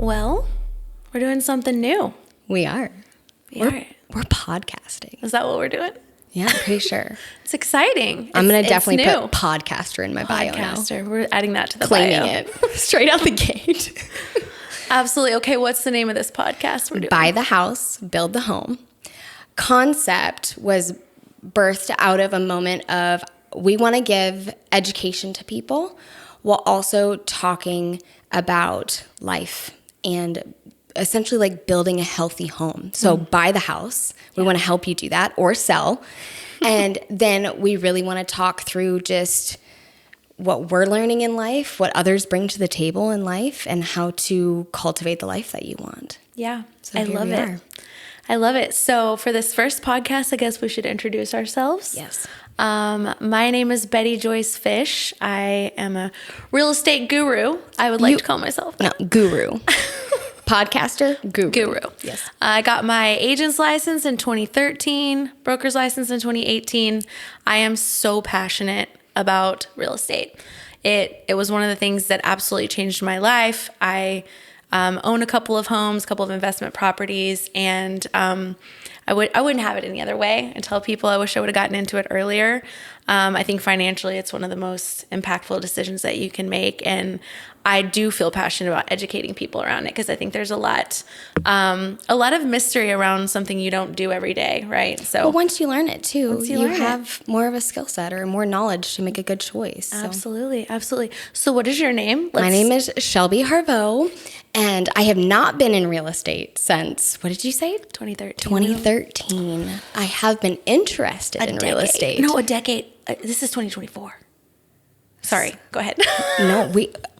Well, we're doing something new. We are. We're podcasting. Is that what we're doing? Yeah, I'm pretty sure. It's exciting. I'm going to definitely put podcaster in my bio now. Podcaster. We're adding that to the Claiming bio. it straight out the gate. Absolutely. Okay, what's the name of this podcast we're doing? Buy the house, build the home. Concept was birthed out of a moment of we want to give education to people while also talking about life and essentially like building a healthy home. So buy the house. We want to help you do that or sell. And then we really want to talk through just what we're learning in life, what others bring to the table in life, and how to cultivate the life that you want. Yeah, So I here love we it. are. I love it. So for this first podcast, I guess we should introduce ourselves. Yes. My name is Betty Joyce Fish. I am a real estate guru. I would like to call myself. No, guru. Podcaster, Guru. Yes. I got my agent's license in 2013, broker's license in 2018. I am so passionate about real estate. It was one of the things that absolutely changed my life. I own a couple of homes, a couple of investment properties, and I wouldn't have it any other way. I tell people I wish I would have gotten into it earlier. I think financially it's one of the most impactful decisions that you can make, and I do feel passionate about educating people around it because I think there's a lot of mystery around something you don't do every day, right? So But once you learn it too, you learn it. have more of a skill set or more knowledge to make a good choice. So. absolutely. So what is your name? My name is Shelby Harveau, and I have not been in real estate since, what did you say? 2013. 2013. I have been interested in real estate. No, a decade. This is 2024. Sorry, go ahead. No,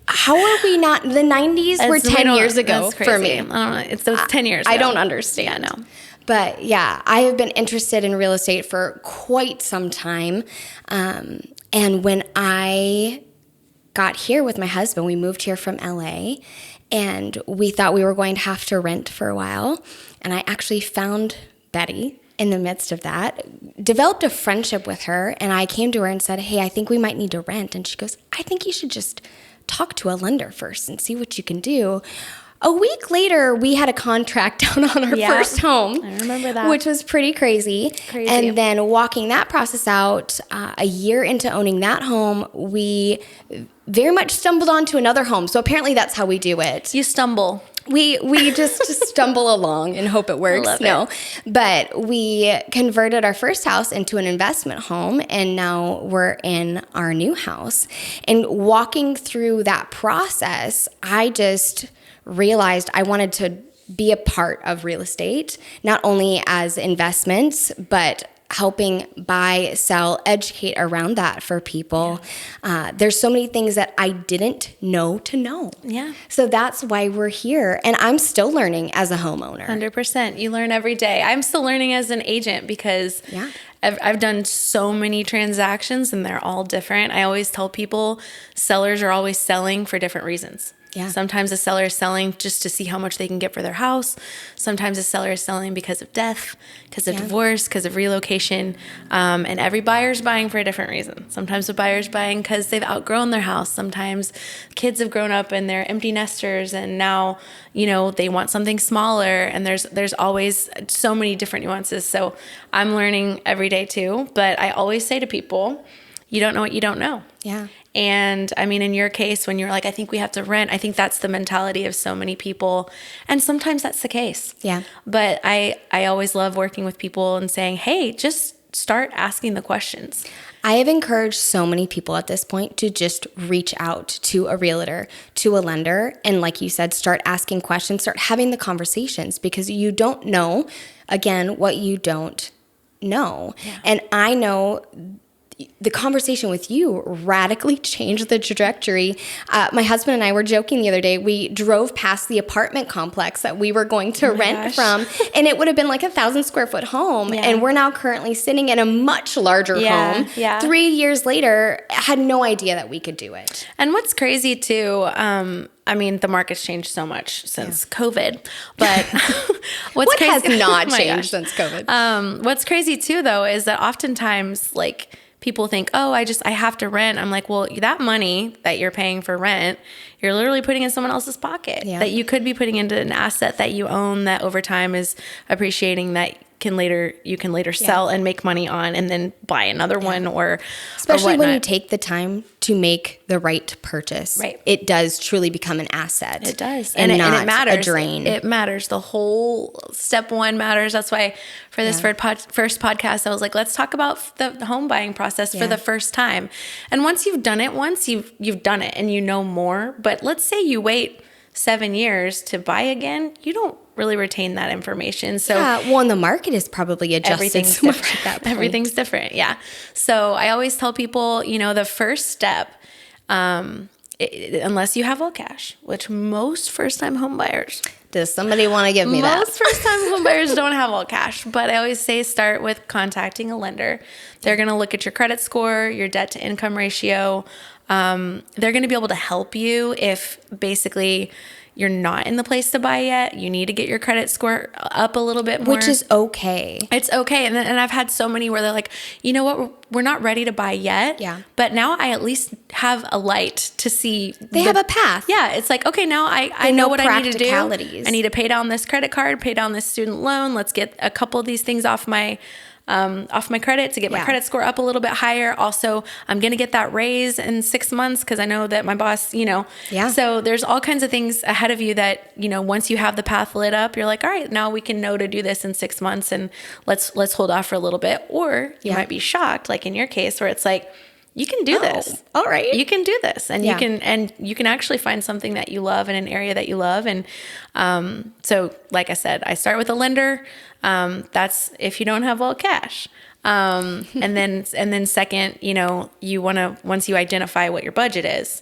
how are we not? The 90s were 10 years ago That's crazy. for me. I don't know. It's 10 years ago. I don't understand. Yeah, no. But yeah, I have been interested in real estate for quite some time. And when I got here with my husband, we moved here from LA, and we thought we were going to have to rent for a while. And I actually found Betty in the midst of that, developed a friendship with her, and I came to her and said, hey, I think we might need to rent. And she goes, I think you should just talk to a lender first and see what you can do. A week later, we had a contract down on our first home. I remember that. Which was pretty crazy. And then walking that process out, a year into owning that home, we very much stumbled onto another home. So apparently that's how we do it. You stumble. We just stumble along and hope it works. But we converted our first house into an investment home, and now we're in our new house. And walking through that process, I just realized I wanted to be a part of real estate, not only as investments, but helping buy, sell, educate around that for people. There's so many things that I didn't know to know. Yeah. So that's why we're here. And I'm still learning as a homeowner. 100%. You learn every day. I'm still learning as an agent because I've done so many transactions and they're all different. I always tell people sellers are always selling for different reasons. Yeah. Sometimes a seller is selling just to see how much they can get for their house. Sometimes a seller is selling because of death, because of divorce, because of relocation. And every buyer's buying for a different reason. Sometimes a buyer's buying because they've outgrown their house. Sometimes kids have grown up and they're empty nesters and now, they want something smaller. And there's always so many different nuances. So I'm learning every day too. But I always say to people, you don't know what you don't know. Yeah. And I mean, in your case, when you're like, I think we have to rent, I think that's the mentality of so many people. And sometimes that's the case. Yeah. But I always love working with people and saying, hey, just start asking the questions. I have encouraged so many people at this point to just reach out to a realtor, to a lender, and like you said, start asking questions, start having the conversations, because you don't know, again, what you don't know. Yeah. And I know the conversation with you radically changed the trajectory. My husband and I were joking the other day. We drove past the apartment complex that we were going to rent from, and it would have been like 1,000 square foot home. Yeah. And we're now currently sitting in a much larger home. Yeah. 3 years later, had no idea that we could do it. And what's crazy too, I mean, the market's changed so much since COVID, but what has not changed since COVID? What's crazy too, though, is that oftentimes, like, people think, oh, I have to rent. I'm like, well, that money that you're paying for rent, you're literally putting in someone else's pocket that you could be putting into an asset that you own that over time is appreciating, that you can later sell and make money on, and then buy another one, or especially when you take the time to make the right purchase. Right. It does truly become an asset. It does. And not it matters. a drain. It matters. The whole step one matters. That's why for this first podcast, I was like, let's talk about the home buying process for the first time. And once you've done it you've done it and you know more. But let's say you wait 7 years to buy again, you don't really retain that information. So and the market is probably adjusted everything's so much different. at that point. Everything's different. Yeah. So I always tell people, the first step, unless you have all cash, which most first-time home buyers. Does somebody want to give me that? Most first-time home buyers don't have all cash, but I always say start with contacting a lender. They're going to look at your credit score, your debt-to-income ratio. They're going to be able to help you if basically you're not in the place to buy yet. You need to get your credit score up a little bit more. Which is okay. It's okay. And I've had so many where they're like, you know what, we're not ready to buy yet. Yeah. But now I at least have a light to see. They have a path. Yeah. It's like, okay, now I know what I need to do. Practicalities. I need to pay down this credit card, pay down this student loan. Let's get a couple of these things off my credit to get my credit score up a little bit higher. Also, I'm going to get that raise in 6 months because I know that my boss, Yeah. So there's all kinds of things ahead of you that, once you have the path lit up, you're like, all right, now we can know to do this in 6 months, and let's hold off for a little bit. Or you might be shocked, like in your case, where it's like, you can do this. All right. You can do this, and you can actually find something that you love in an area that you love. And so, like I said, I start with a lender. That's if you don't have all cash. And then second, you want to, once you identify what your budget is,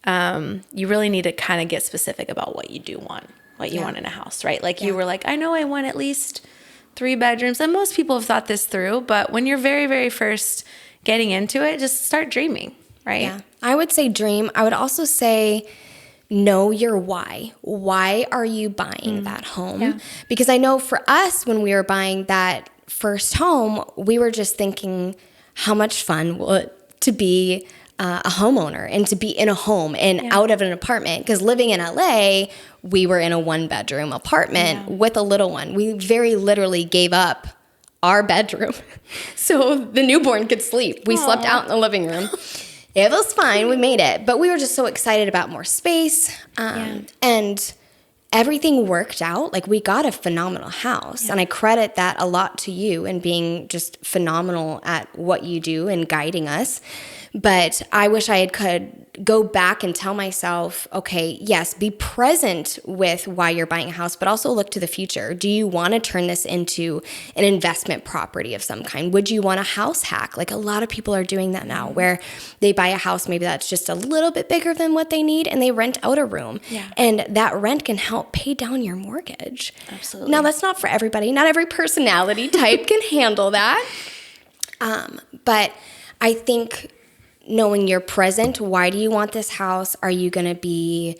you really need to kind of get specific about what you do want, what you want in a house, right? Like you were like, I know I want at least 3 bedrooms, and most people have thought this through, but when you're very, very first getting into it, just start dreaming, right? Yeah. I would say dream. I would also say know your why. Why are you buying that home? Yeah. Because I know for us, when we were buying that first home, we were just thinking how much fun will it to be a homeowner and to be in a home and out of an apartment. Because living in LA, we were in a 1-bedroom apartment with a little one. We very literally gave up our bedroom so the newborn could sleep. We slept out in the living room. It was fine. We made it. But we were just so excited about more space. And everything worked out. Like, we got a phenomenal house. And I credit that a lot to you and being just phenomenal at what you do and guiding us. But I wish I could go back and tell myself, okay, yes, be present with why you're buying a house, but also look to the future. Do you want to turn this into an investment property of some kind? Would you want a house hack? Like, a lot of people are doing that now, where they buy a house maybe that's just a little bit bigger than what they need, and they rent out a room. Yeah. And that rent can help pay down your mortgage. Absolutely. Now, that's not for everybody. Not every personality type can handle that. But I think knowing you're present, why do you want this house? Are you going to be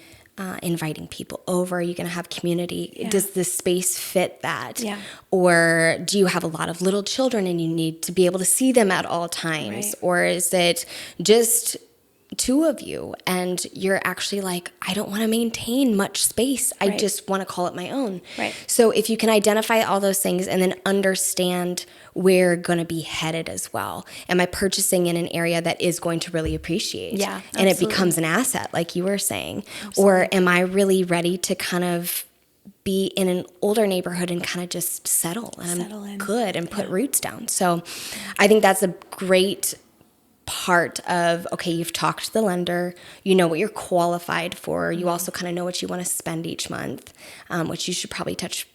inviting people over? Are you going to have community? Yeah. Does the space fit that? Yeah. Or do you have a lot of little children and you need to be able to see them at all times? Right. Or is it just 2 of you and you're actually like, I don't want to maintain much space. I just want to call it my own. Right. So if you can identify all those things and then understand where you're going to be headed as well. Am I purchasing in an area that is going to really appreciate? Yeah, and it absolutely. becomes an asset, like you were saying. Absolutely. Or am I really ready to kind of be in an older neighborhood and kind of just settle in. good and put roots down? So I think that's a great part of, okay, you've talked to the lender, you know what you're qualified for, you also kind of know what you want to spend each month, which you should probably touch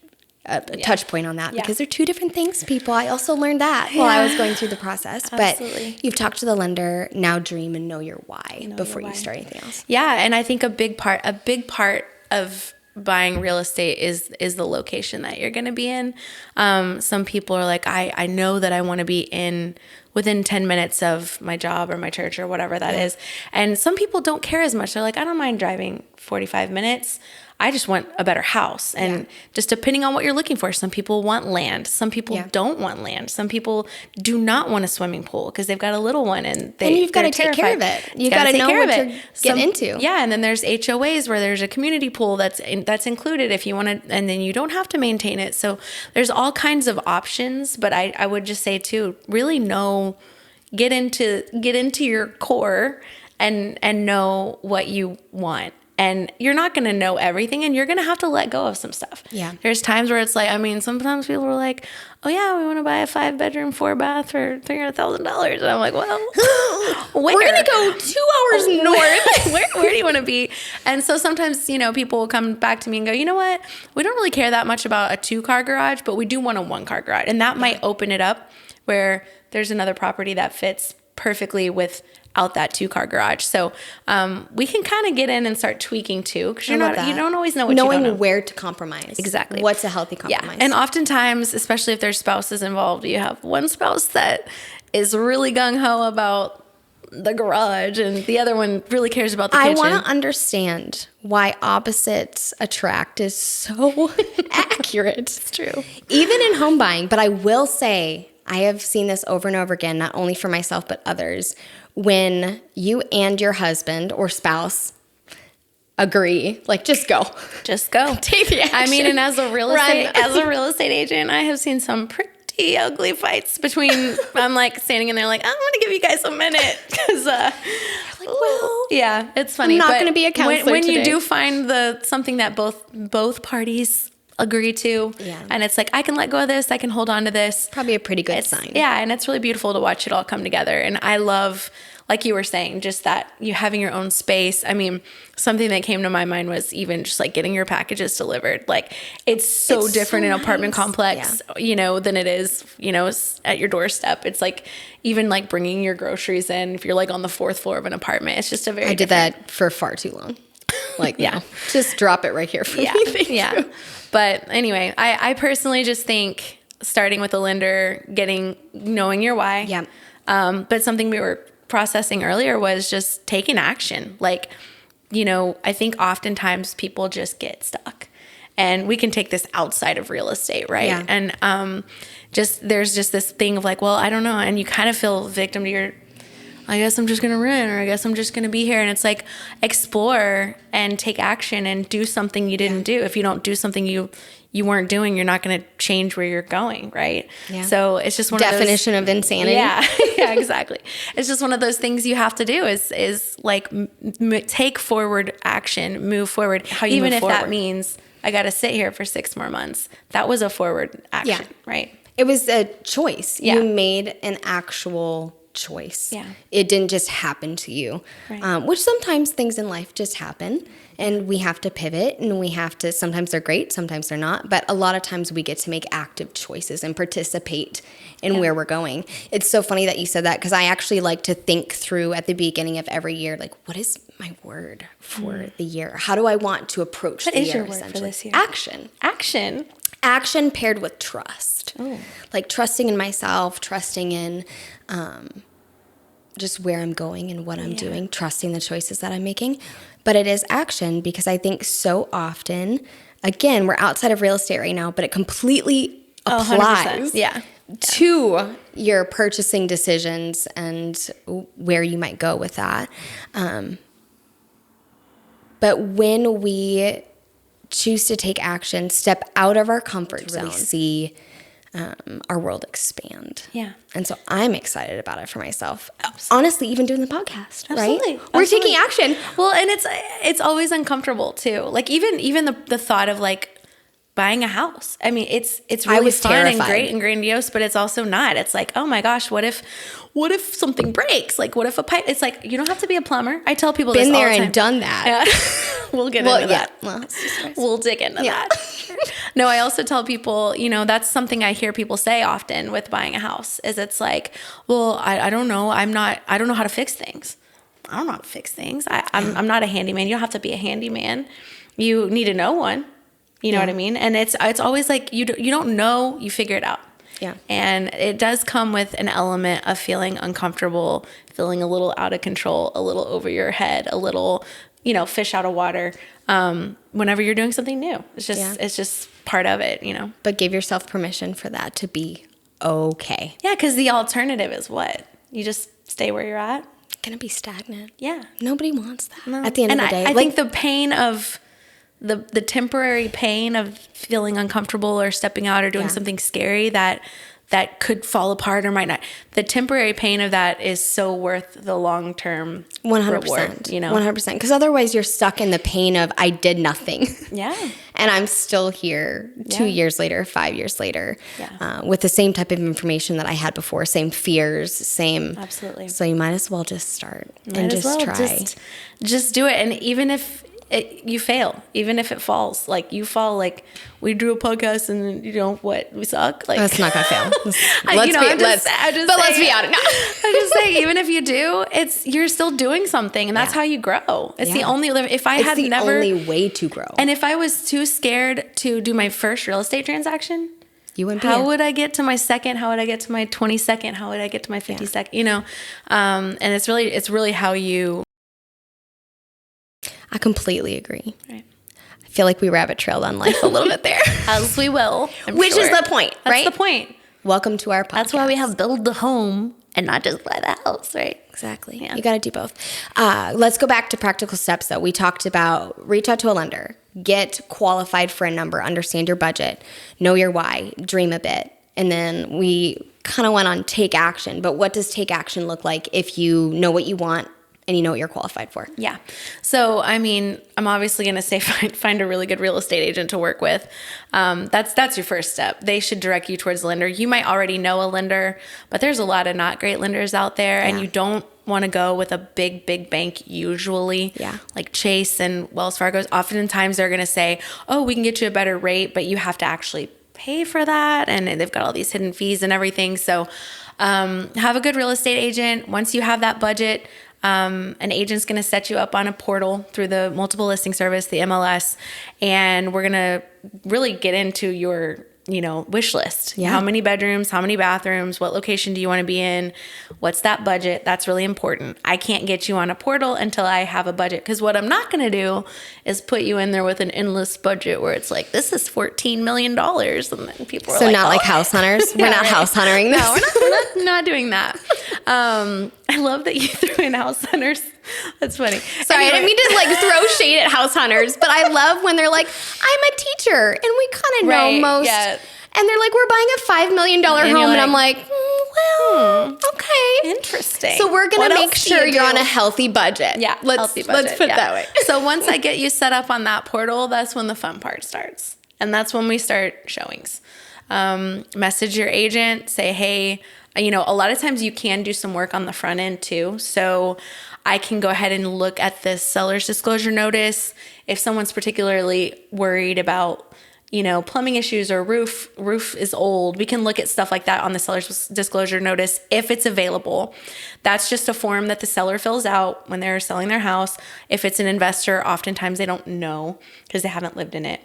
point on that, because they're 2 different things, people. I also learned that while I was going through the process. Absolutely. But you've talked to the lender, now dream and know your why before you start anything else. Yeah, and I think a big part of buying real estate is the location that you're going to be in. Some people are like, I know that I want to be within 10 minutes of my job or my church or whatever that is. And some people don't care as much. They're like, I don't mind driving 45 minutes. I just want a better house. And just depending on what you're looking for, some people want land. Some people don't want land. Some people do not want a swimming pool because they've got a little one and you've got to take care of it. You've got to know what you're getting into. Yeah. And then there's HOAs where there's a community pool that's included if you want to, and then you don't have to maintain it. So there's all kinds of options. But I would just say too, really get into your core and know what you want. And you're not going to know everything, and you're going to have to let go of some stuff. Yeah. There's times where it's like, I mean, sometimes people are like, oh yeah, we want to buy a 5-bedroom, 4-bath for $300,000. And I'm like, well, we're going to go 2 hours north. Where do you want to be? And so sometimes, you know, people will come back to me and go, you know what? We don't really care that much about a 2-car garage, but we do want a 1-car garage. And that might open it up where there's another property that fits perfectly without that 2-car garage. So we can kind of get in and start tweaking too, because you don't always know what you don't know. Knowing where to compromise. Exactly. What's a healthy compromise. Yeah. And oftentimes, especially if there's spouses involved, you have one spouse that is really gung-ho about the garage and the other one really cares about the kitchen. I want to understand why opposites attract is so accurate. It's true. Even in home buying, but I will say, I have seen this over and over again, not only for myself, but others. When you and your husband or spouse agree, like, just go. Just go. Take the action. I mean, and as a real estate agent, I have seen some pretty ugly fights between, I'm like standing in there like, I'm going to give you guys a minute. Because, yeah, it's funny. I'm not going to be a counselor when today. you do find something that both parties agree to, and it's like, I can let go of this, I can hold on to this. Probably a pretty good sign. Yeah, and it's really beautiful to watch it all come together. And I love, like you were saying, just that you having your own space. I mean, something that came to my mind was even just like getting your packages delivered. Like, it's so different in an apartment complex, you know, than it is, you know, at your doorstep. It's like even like bringing your groceries in if you're like on the 4th floor of an apartment. It's just a very I did that for far too long. Like, no, just drop it right here for me. Thank you. But anyway, I personally just think starting with a lender, knowing your why. Yeah. But something we were processing earlier was just taking action. Like, you know, I think oftentimes people just get stuck, and we can take this outside of real estate, right? Yeah. And there's just this thing of like, well, I don't know. And you kind of feel victim to I guess I'm just going to rent, or I guess I'm just going to be here. And it's like, explore and take action and do something you didn't do. If you don't do something you weren't doing, you're not going to change where you're going, right? Yeah. So it's just one of those... Definition of insanity. Yeah, yeah, exactly. It's just one of those things you have to do is like take forward action, move forward. Even if that means I got to sit here for 6 more months. That was a forward action, right? It was a choice. Yeah. You made an actual choice. Yeah. It didn't just happen to you, right. Which sometimes things in life just happen, and we have to pivot, and we have to, sometimes they're great, sometimes they're not, but a lot of times we get to make active choices and participate in where we're going. It's so funny that you said that, because I actually like to think through at the beginning of every year, like, what is my word for the year? How do I want to approach the year? What is your word for this year? Action. Action paired with trust. Oh. Like trusting in myself, trusting in just where I'm going and what I'm doing, trusting the choices that I'm making. But it is action, because I think so often, again, we're outside of real estate right now, but it completely applies to your purchasing decisions and where you might go with that. But when we choose to take action, step out of our comfort zone, see our world expand. Yeah. And so I'm excited about it for myself. Honestly, even doing the podcast, Absolutely. right? We're taking action. Well, and it's always uncomfortable too. Like even the thought of like buying a house. I mean, it's really fun terrified. and great and grandiose, but it's also not. It's like, oh my gosh, what if something breaks? Like, what if a pipe? It's like, you don't have to be a plumber. I tell people Been this all there the time. and done that. Yeah. We'll get into that. Well, We'll dig into that. No, I also tell people, you know, that's something I hear people say often with buying a house is it's like, well, I don't know. I don't know how to fix things. I don't know how to fix things. I'm not a handyman. You don't have to be a handyman. You need to know one. You know what I mean? And it's always like you don't know, you figure it out. Yeah. And it does come with an element of feeling uncomfortable, feeling a little out of control, a little over your head, a little fish out of water whenever you're doing something new. It's just part of it, But give yourself permission for that to be okay. Yeah, because the alternative is what? You just stay where you're at? Gonna be stagnant. Yeah. Nobody wants that. No. At the end of the day. I think the pain of the temporary pain of feeling uncomfortable or stepping out or doing something scary that could fall apart or might not. The temporary pain of that is so worth the long-term 100%, reward, 100%. Because otherwise you're stuck in the pain of I did nothing. Yeah. And I'm still here 2 years later, 5 years later, Yeah. with the same type of information that I had before, same fears, same. Absolutely. So you might as well just start and just try. Just do it. And even if you fail, even if it falls, like you fall, like we drew a podcast and we suck. Like that's not gonna fail. Let's be honest. I'm just saying, even if you do, you're still doing something, and that's how you grow. It's the only only way to grow. And if I was too scared to do my first real estate transaction, you wouldn't. How would I get to my second? How would I get to my 22nd? How would I get to my 52nd? And it's really how you. I completely agree. Right. I feel like we rabbit trailed on life a little bit there. As we will. Which is the point, right? That's the point. Welcome to our podcast. That's why we have build the home and not just buy the house, right? Exactly. Yeah. You got to do both. Let's go back to practical steps, though. We talked about reach out to a lender, get qualified for a number, understand your budget, know your why, dream a bit. And then we kind of went on take action. But what does take action look like if you know what you want and you know what you're qualified for? Yeah. So, I mean, I'm obviously going to say find a really good real estate agent to work with. That's your first step. They should direct you towards a lender. You might already know a lender, but there's a lot of not great lenders out there, and you don't want to go with a big bank usually. Yeah. Like Chase and Wells Fargo. Oftentimes they're going to say, oh, we can get you a better rate, but you have to actually pay for that, and they've got all these hidden fees and everything. So have a good real estate agent. Once you have that budget, an agent's going to set you up on a portal through the multiple listing service, the MLS, and we're going to really get into your wish list. Yeah. How many bedrooms, how many bathrooms, what location do you want to be in? What's that budget? That's really important. I can't get you on a portal until I have a budget, because what I'm not going to do is put you in there with an endless budget where it's like, this is $14 million. And then people are so like, not like house hunters. We're not house huntering this. No, we're not doing that. I love that you threw in house hunters. That's funny. Sorry, I didn't mean to throw shade at house hunters, but I love when they're like, I'm a teacher, and we kind of know most. Yeah. And they're like, we're buying a $5 million home, and I'm like, okay, interesting. So we're gonna make sure you're on a healthy budget. Yeah, let's put it that way. So once I get you set up on that portal, that's when the fun part starts, and that's when we start showings. Message your agent, say, hey. A lot of times you can do some work on the front end too. So I can go ahead and look at this seller's disclosure notice. If someone's particularly worried about, plumbing issues or roof is old, we can look at stuff like that on the seller's disclosure notice if it's available. That's just a form that the seller fills out when they're selling their house. If it's an investor, oftentimes they don't know because they haven't lived in it.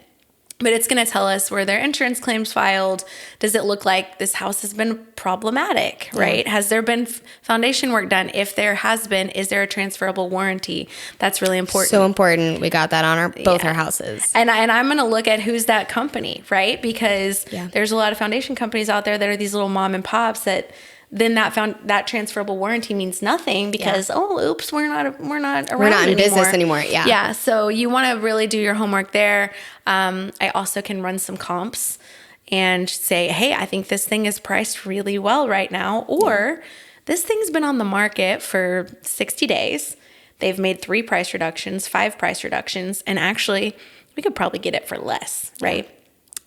But it's going to tell us where their insurance claims filed. Does it look like this house has been problematic, right? Has there been foundation work done? If there has been, is there a transferable warranty? That's really important. So important. We got that on both our houses. And I'm going to look at who's that company, right? Because there's a lot of foundation companies out there that are these little mom and pops that then that transferable warranty means nothing because oops, we're not around. We're not in business anymore. Yeah. So you want to really do your homework there. I also can run some comps and say, hey, I think this thing is priced really well right now, or this thing's been on the market for 60 days. They've made 3 price reductions, 5 price reductions, and actually we could probably get it for less, right?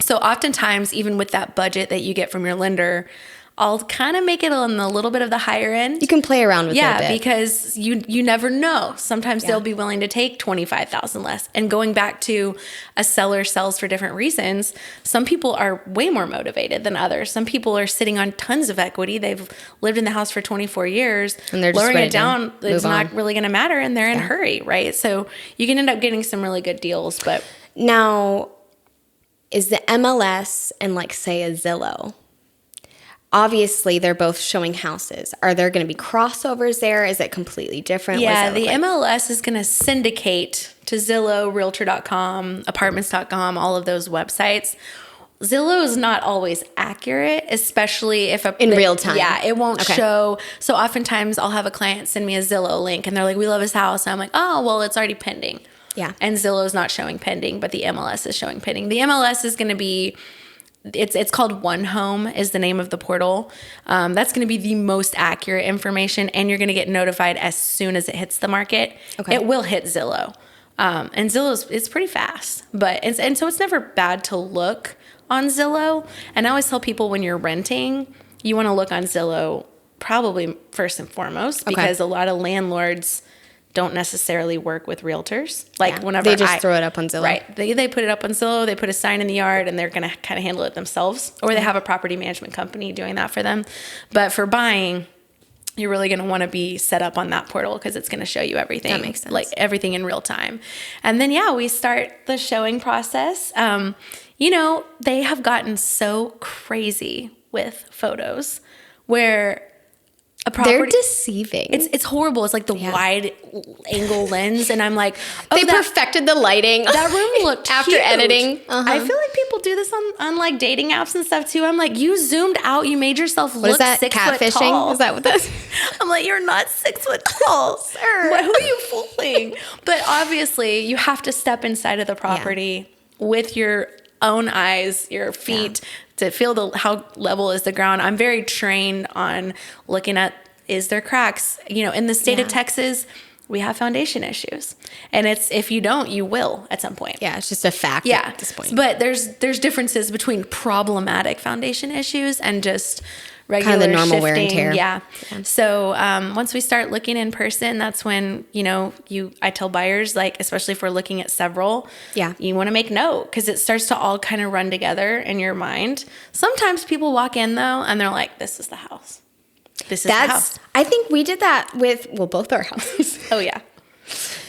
So oftentimes, even with that budget that you get from your lender, I'll kind of make it on a little bit of the higher end. You can play around with it a bit. Because you never know. Sometimes they'll be willing to take $25,000 less. And going back to a seller sells for different reasons, some people are way more motivated than others. Some people are sitting on tons of equity. They've lived in the house for 24 years. And they're just lowering ready it down, to it's move not on. really going to matter, and they're in a hurry, right? So you can end up getting some really good deals. But now, is the MLS and say a Zillow, obviously they're both showing houses. Are there going to be crossovers there? Is it completely different? What does Yeah, that the look like? MLS is going to syndicate to Zillow, Realtor.com, Apartments.com, all of those websites. Zillow is not always accurate, especially if In real time. Yeah, it won't Okay. show. So oftentimes I'll have a client send me a Zillow link and they're like, we love his house. And I'm like, oh, well, it's already pending. Yeah. And Zillow's not showing pending, but the MLS is showing pending. The MLS is going to be, it's called One Home is the name of the portal. That's going to be the most accurate information, and you're going to get notified as soon as it hits the market. Okay. It will hit Zillow. And Zillow's it's pretty fast, but and so it's never bad to look on Zillow. And I always tell people when you're renting, you want to look on Zillow probably first and foremost because a lot of landlords don't necessarily work with realtors. Like Yeah. whenever They just throw it up on Zillow. Right. They put it up on Zillow, they put a sign in the yard, and they're going to kind of handle it themselves, or they have a property management company doing that for them. But for buying, you're really going to want to be set up on that portal because it's going to show you everything. That makes sense. Like everything in real time. And then, yeah, we start the showing process. You know, they have gotten so crazy with photos where a property... They're deceiving. It's horrible. It's like the wide angle lens. And I'm like, oh, they perfected the lighting. that room looked after huge. editing. I feel like people do this on like dating apps and stuff too. I'm like, you zoomed out, you made yourself What look is that? 6 foot Catfishing? tall. Is that what that's? I'm like, you're not 6 foot tall, sir. Who are you fooling? But obviously, you have to step inside of the property with your own eyes, your feet, to feel how level is the ground. I'm very trained on looking at, is there cracks? You know, in the state of Texas, we have foundation issues. And it's, if you don't, you will at some point. Yeah, it's just a fact at this point. But there's differences between problematic foundation issues and just regular Kind of the normal shifting. wear and tear. Yeah. So once we start looking in person, that's when, you know, I tell buyers, like, especially if we're looking at several, you want to make note because it starts to all kind of run together in your mind. Sometimes people walk in though and they're like, this is the house. This is the house. I think we did that with both our houses. Oh yeah.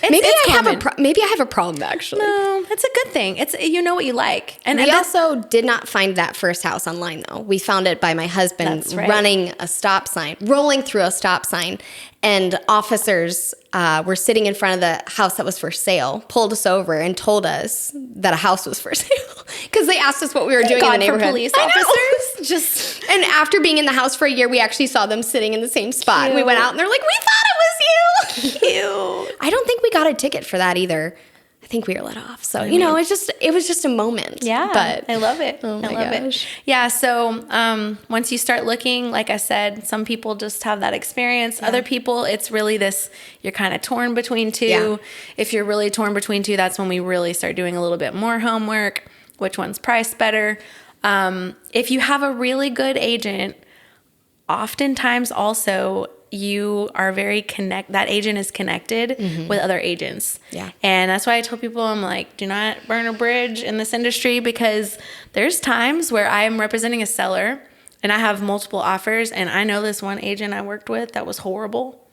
Maybe it's I common. have a problem actually. No, it's a good thing. It's, you know what you like. And We also did not find that first house online though. We found it by my husband That's right. rolling through a stop sign, and officers were sitting in front of the house that was for sale, pulled us over and told us that a house was for sale because they asked us what we were doing in the neighborhood. For police I know. officers, just And after being in the house for a year, we actually saw them sitting in the same spot. And we went out and they're like, we thought it was you. cute. I don't think we got a ticket for that either. I think we were let off. So, you know, it was just a moment. Yeah, But I love it. Oh my I love gosh. it. Yeah, so once you start looking, like I said, some people just have that experience. Other people, it's really this, you're kind of torn between two. Yeah. If you're really torn between two, that's when we really start doing a little bit more homework. Which one's priced better? If you have a really good agent, oftentimes also you are that agent is connected with other agents. Yeah. And that's why I tell people, I'm like, do not burn a bridge in this industry, because there's times where I'm representing a seller and I have multiple offers, and I know this one agent I worked with that was horrible.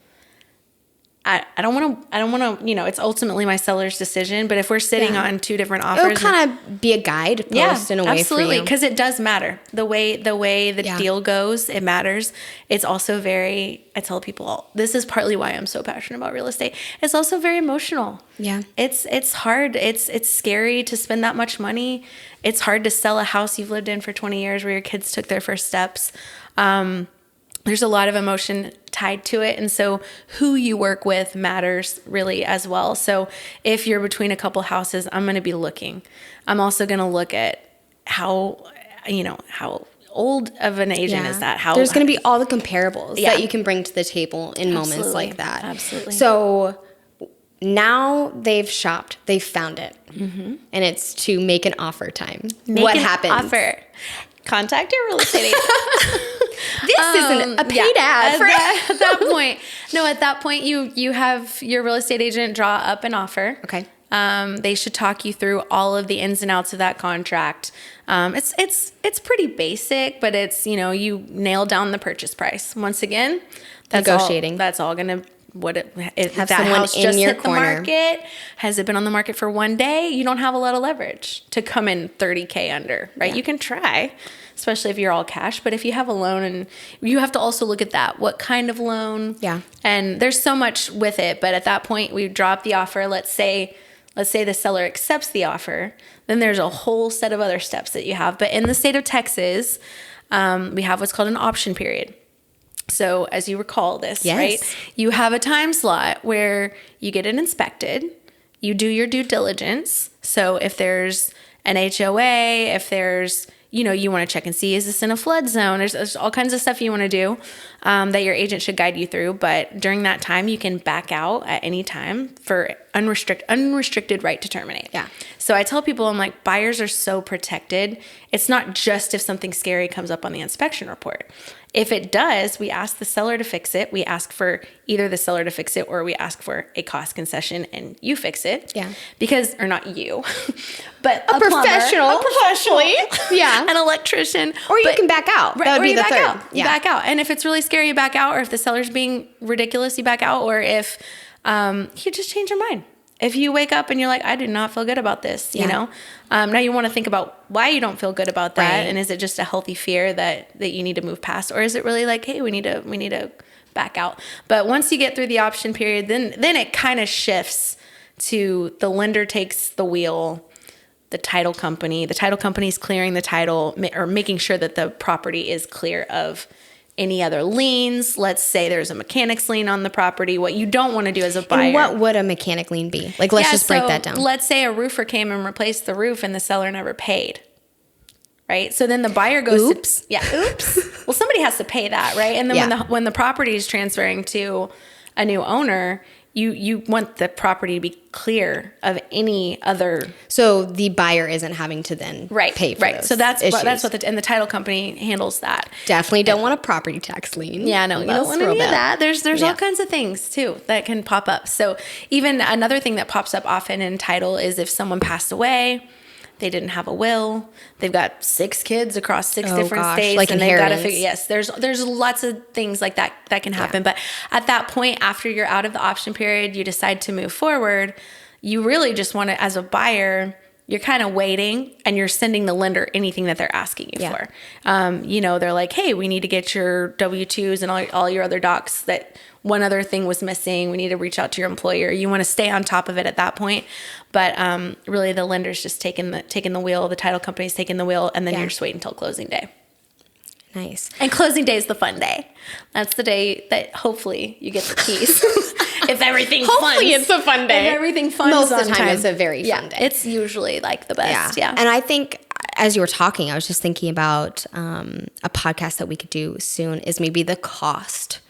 I don't want to, you know, it's ultimately my seller's decision, but if we're sitting on two different offers, It'll kind of be a guide post in a way absolutely, for you. because it does matter. The way the deal goes, it matters. It's also I tell people, this is partly why I'm so passionate about real estate. It's also very emotional. Yeah. It's hard. It's scary to spend that much money. It's hard to sell a house you've lived in for 20 years where your kids took their first steps. There's a lot of emotion tied to it. And so who you work with matters really as well. So if you're between a couple houses, I'm going to be looking. I'm also going to look at how old of an agent is that? There's going to be all the comparables that you can bring to the table in moments like that. Absolutely. So now they've shopped, they've found it, and it's to make an offer time. What happens? Offer. Contact your real estate agent. This isn't a paid ad. At that point. No, at that point, you have your real estate agent draw up an offer. Okay. They should talk you through all of the ins and outs of that contract. It's pretty basic, but it's, you nail down the purchase price. Once again, Negotiating. That's all going to if Have that someone house in just your hit the corner. market? Has it been on the market for one day? You don't have a lot of leverage to come in 30K under, right? Yeah. You can try, especially if you're all cash. But if you have a loan, and you have to also look at that. What kind of loan? Yeah. And there's so much with it. But at that point, we drop the offer. Let's say the seller accepts the offer. Then there's a whole set of other steps that you have. But in the state of Texas, we have what's called an option period. So as you recall this, Yes. right? You have a time slot where you get it inspected, you do your due diligence. So if there's an HOA, if there's, you want to check and see, is this in a flood zone? There's all kinds of stuff you want to do that your agent should guide you through. But during that time, you can back out at any time for unrestricted right to terminate. Yeah. So I tell people, I'm like, buyers are so protected. It's not just if something scary comes up on the inspection report. If it does, we ask the seller to fix it. We ask for either the seller to fix it, or we ask for a cost concession and you fix it. Yeah. Because, or not you, but a professional. plumber, a professionally. Yeah. An electrician. Or you But- can back out. Right, That would or be you the back third. out. You Yeah. back out. And if it's really scary, you back out. Or if the seller's being ridiculous, you back out. Or if you just change your mind. If you wake up and you're like, I do not feel good about this, Yeah. now you want to think about why you don't feel good about that. Right. And is it just a healthy fear that you need to move past? Or is it really like, hey, we need to back out? But once you get through the option period, then it kind of shifts to the lender takes the wheel. The title company is clearing the title, or making sure that the property is clear of any other liens. Let's say there's a mechanic's lien on the property. What you don't want to do as a buyer. And what would a mechanic lien be? Like, let's just break that down. Let's say a roofer came and replaced the roof and the seller never paid. Right? So then the buyer goes Oops. Oops. Well, somebody has to pay that, right? And then Yeah. when the property is transferring to a new owner, you want the property to be clear of any other. So the buyer isn't having to then pay for those So that's issues. and the title company handles that. Definitely don't want a property tax lien. Yeah, no, you don't That's want any real of bad. that. There's Yeah. all kinds of things too that can pop up. So even another thing that pops up often in title is if someone passed away, they didn't have a will, they've got 6 kids across 6 different states, like and they've got to inheritance. figure. Yes, there's lots of things like that can happen. But at that point, after you're out of the option period, you decide to move forward. You really just want to, as a buyer, you're kind of waiting and you're sending the lender anything that they're asking you for. They're like, hey, we need to get your W-2s and all your other docs. That one other thing was missing. We need to reach out to your employer. You want to stay on top of it at that point. But really the lender's just taking the wheel, the title company's taking the wheel, and then you're just waiting until closing day. Nice. And closing day is the fun day. That's the day that hopefully you get the keys. If everything Hopefully funds. it's a fun day. If everything funds Most of on the time it's a very fun day. It's usually like the best. Yeah. And I think as you were talking, I was just thinking about a podcast that we could do soon is maybe the cost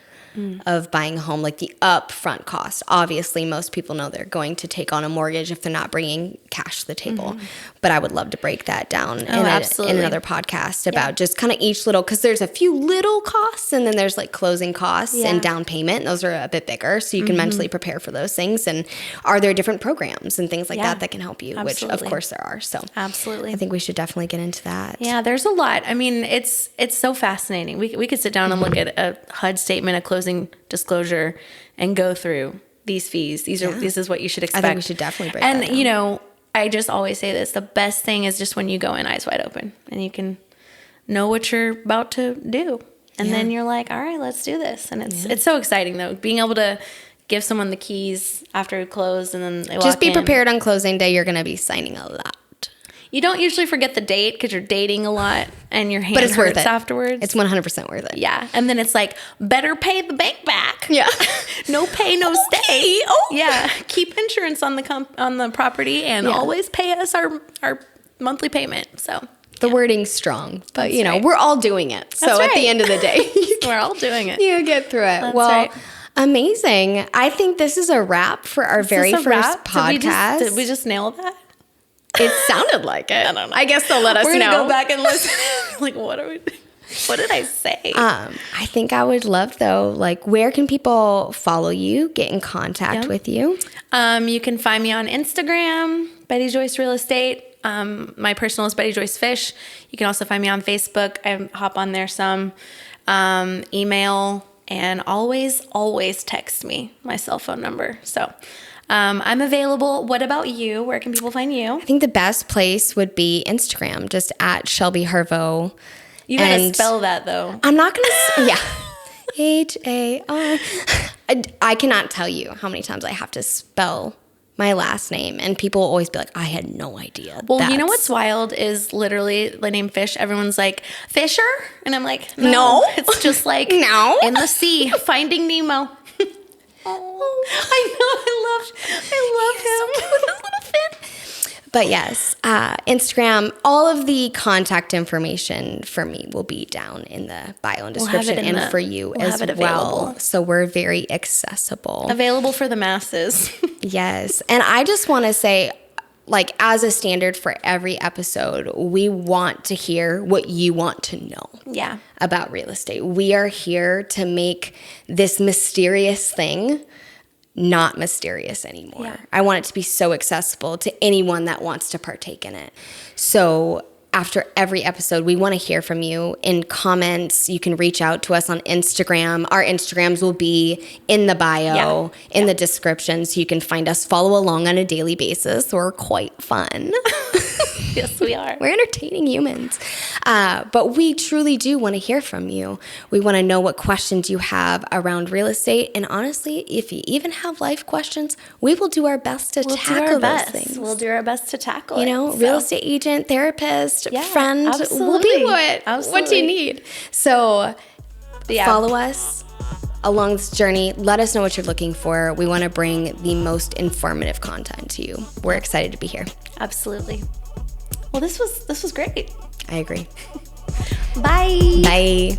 of buying a home, like the upfront cost. Obviously, most people know they're going to take on a mortgage if they're not bringing cash to the table. But I would love to break that down in absolutely. another podcast about just kind of each little, because there's a few little costs and then there's like closing costs and down payment. Those are a bit bigger. So you can mentally prepare for those things. And are there different programs and things like that can help you, which of course there are. So Absolutely. I think we should definitely get into that. Yeah, there's a lot. I mean, it's so fascinating. We could sit down and look at a HUD statement, a closing disclosure, and go through these fees. This is what you should expect. I think we should definitely break that down. And I just always say this: the best thing is just when you go in eyes wide open and you can know what you're about to do, and then you're like, all right, let's do this. And it's so exciting though, being able to give someone the keys after we close, and then they Just walk be in. prepared on closing day. You're going to be signing a lot. You don't usually forget the date because you're dating a lot and your hand But it's worth hurts it. afterwards. It's 100% worth it. Yeah. And then it's like, better pay the bank back. Yeah. No pay, no stay. Oh, yeah. Keep insurance on the property and always pay us our monthly payment. So The wording's strong, but That's right. we're all doing it. So That's at the right. end of the day, we're all doing it. you get through it. That's well, right. amazing. I think this is a wrap for our very Is this a first wrap? podcast. Did we just nail that? It sounded like it. I don't know. I guess they'll let us We're going to know. go back and listen. Like, what did I say? I think I would love though, like, where can people follow you, get in contact with you? You can find me on Instagram, Betty Joyce Real Estate. My personal is Betty Joyce Fish. You can also find me on Facebook. I hop on there some. Email and always text me, my cell phone number. So I'm available. What about you? Where can people find you? I think the best place would be Instagram, just at Shelby Hervo. You gotta spell that though. I'm not gonna, yeah. H-A-R. I cannot tell you how many times I have to spell my last name, and people will always be like, I had no idea. Well, you know what's wild is literally the name Fish. Everyone's like, Fisher? And I'm like, no. It's just like No. in the sea, Finding Nemo. Oh, I love him with his little fin. But yes, Instagram, all of the contact information for me will be down in the bio and description, and for you as well. So we're very accessible. Available for the masses. Yes. And I just want to say, like, as a standard for every episode, we want to hear what you want to know about real estate. We are here to make this mysterious thing not mysterious anymore. Yeah. I want it to be so accessible to anyone that wants to partake in it. So after every episode, we want to hear from you in comments. You can reach out to us on Instagram. Our Instagrams will be in the bio, in the description, so you can find us, follow along on a daily basis. We're quite fun. Yes, we are. We're entertaining humans. But we truly do want to hear from you. We want to know what questions you have around real estate. And honestly, if you even have life questions, we will do our best to tackle those things. We'll do our best to tackle it. You know, real estate agent, therapist, friend, we'll be what you need. So follow us along this journey. Let us know what you're looking for. We want to bring the most informative content to you. We're excited to be here. Absolutely. Well, this was great. I agree. Bye. Bye.